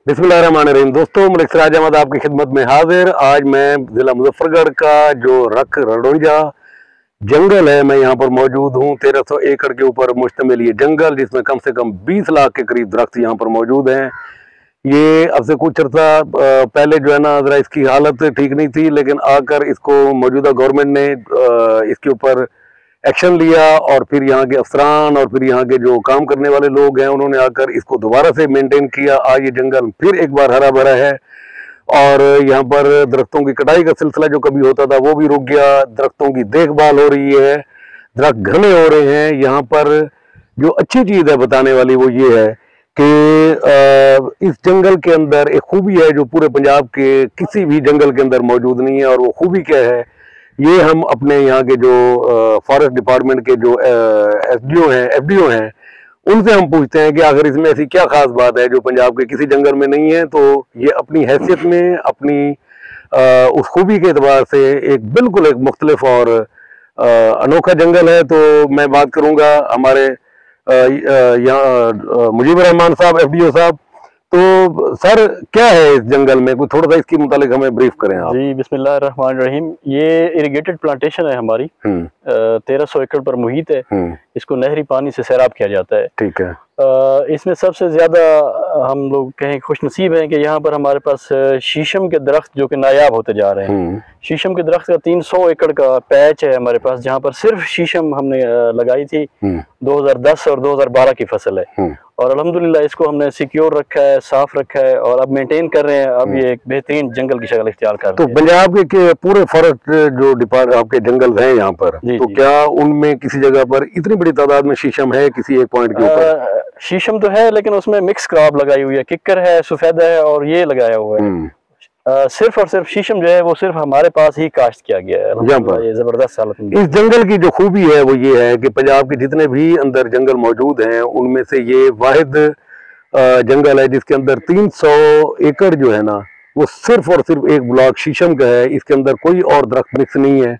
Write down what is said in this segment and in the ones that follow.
बिस्मिल्लाहिर्रहमानिर्रहीम। दोस्तों, मलिक सिराज अहमद आपकी खिदमत में हाजिर। आज मैं जिला मुजफ्फरगढ़ का जो रख रडोंजा जंगल है, मैं यहाँ पर मौजूद हूँ। 1300 एकड़ के ऊपर मुश्तमिल ये जंगल, जिसमें कम से कम 20 लाख के करीब दरख्त यहाँ पर मौजूद हैं। ये अब से कुछ अर्सा पहले जो है ना, ज़रा इसकी हालत ठीक नहीं थी, लेकिन आकर इसको मौजूदा गवर्नमेंट ने इसके ऊपर एक्शन लिया और फिर यहाँ के अफसरान और फिर यहाँ के जो काम करने वाले लोग हैं, उन्होंने आकर इसको दोबारा से मेंटेन किया। आज ये जंगल फिर एक बार हरा भरा है और यहाँ पर दरख्तों की कटाई का सिलसिला जो कभी होता था वो भी रुक गया। दरख्तों की देखभाल हो रही है, दरख्त घने हो रहे हैं। यहाँ पर जो अच्छी चीज़ है बताने वाली वो ये है कि इस जंगल के अंदर एक खूबी है जो पूरे पंजाब के किसी भी जंगल के अंदर मौजूद नहीं है। और वो खूबी क्या है, ये हम अपने यहाँ के जो फॉरेस्ट डिपार्टमेंट के जो एसडीओ हैं, एफडीओ हैं, उनसे हम पूछते हैं कि आखिर इसमें ऐसी क्या खास बात है जो पंजाब के किसी जंगल में नहीं है। तो ये अपनी हैसियत में, अपनी उस खूबी के एतबार से एक बिल्कुल एक मुख्तलिफ और अनोखा जंगल है। तो मैं बात करूँगा हमारे यहाँ मुजीबर रहमान साहब, एफडीओ साहब। तो सर, क्या है इस जंगल में, कुछ थोड़ा सा इसके मुतालिक हमें ब्रीफ करें आप। जी, बिस्मिल्लाहिर्रहमानिर्रहीम। ये इरिगेटेड प्लांटेशन है हमारी, 1300 एकड़ पर मुहित है। इसको नहरी पानी से सैराब किया जाता है। ठीक है। इसमें सबसे ज़्यादा हम लोग कहें खुशनसीब हैं कि यहाँ पर हमारे पास शीशम के दरख्त जो कि नायाब होते जा रहे हैं। शीशम के दरख्त का 300 एकड़ का पैच है हमारे पास, जहाँ पर सिर्फ शीशम हमने लगाई थी। 2010 और 2012 की फसल है और अल्हम्दुलिल्लाह इसको हमने सिक्योर रखा है, साफ रखा है और अब मेंटेन कर रहे हैं। अब ये एक बेहतरीन जंगल की शक्ल इख्तियार कर रहे हैं। तो पंजाब के पूरे फॉरेस्ट जो डिपार्ट आपके जंगल हैं यहाँ पर, तो क्या उनमें किसी जगह पर इतनी बड़ी तादाद में शीशम है किसी एक पॉइंट के ऊपर? शीशम तो है, लेकिन उसमें मिक्स क्रॉप लगाई हुई है, किक्कर है, सफेदा है और ये लगाया हुआ है। सिर्फ और सिर्फ शीशम जो है वो सिर्फ हमारे पास ही काश्त किया गया है। ये जबरदस्त हालत में। इस जंगल की जो खूबी है वो ये है कि पंजाब के जितने भी अंदर जंगल मौजूद हैं, उनमें से ये वाहिद जंगल है जिसके अंदर 300 एकड़ जो है ना, वो सिर्फ और सिर्फ एक ब्लॉक शीशम का है। इसके अंदर कोई और दरख्त मिक्स नहीं है।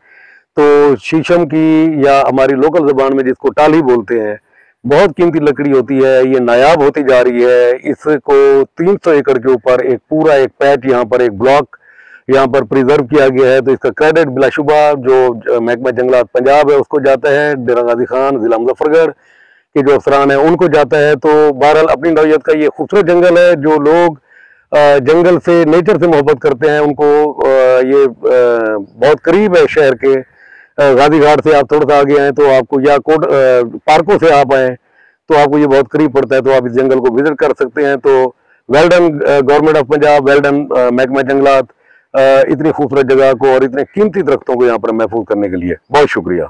तो शीशम की, या हमारी लोकल जबान में जिसको टाली बोलते हैं, बहुत कीमती लकड़ी होती है। ये नायाब होती जा रही है। इसको 300 एकड़ के ऊपर एक पूरा एक पैच, यहाँ पर एक ब्लॉक यहाँ पर प्रिजर्व किया गया है। तो इसका क्रेडिट बिलाशुबा जो महकमा जंगलात पंजाब है उसको जाता है, डेरा गाजी खान, जिला मुजफ्फरगढ़ के जो अफसरान है उनको जाता है। तो बहरहाल अपनी नौयत का ये खूबसूरत जंगल है। जो लोग जंगल से, नेचर से मोहब्बत करते हैं, उनको ये बहुत करीब है शहर के। गाजी घाट से आप थोड़ा सा आगे आए तो आपको, या कोट पार्कों से आप आए तो आपको ये बहुत करीब पड़ता है। तो आप इस जंगल को विजिट कर सकते हैं। तो well done government of Punjab, well done महकमा जंगलात, इतनी खूबसूरत जगह को और इतने कीमती दरख्तों को यहाँ पर महफूज करने के लिए बहुत शुक्रिया।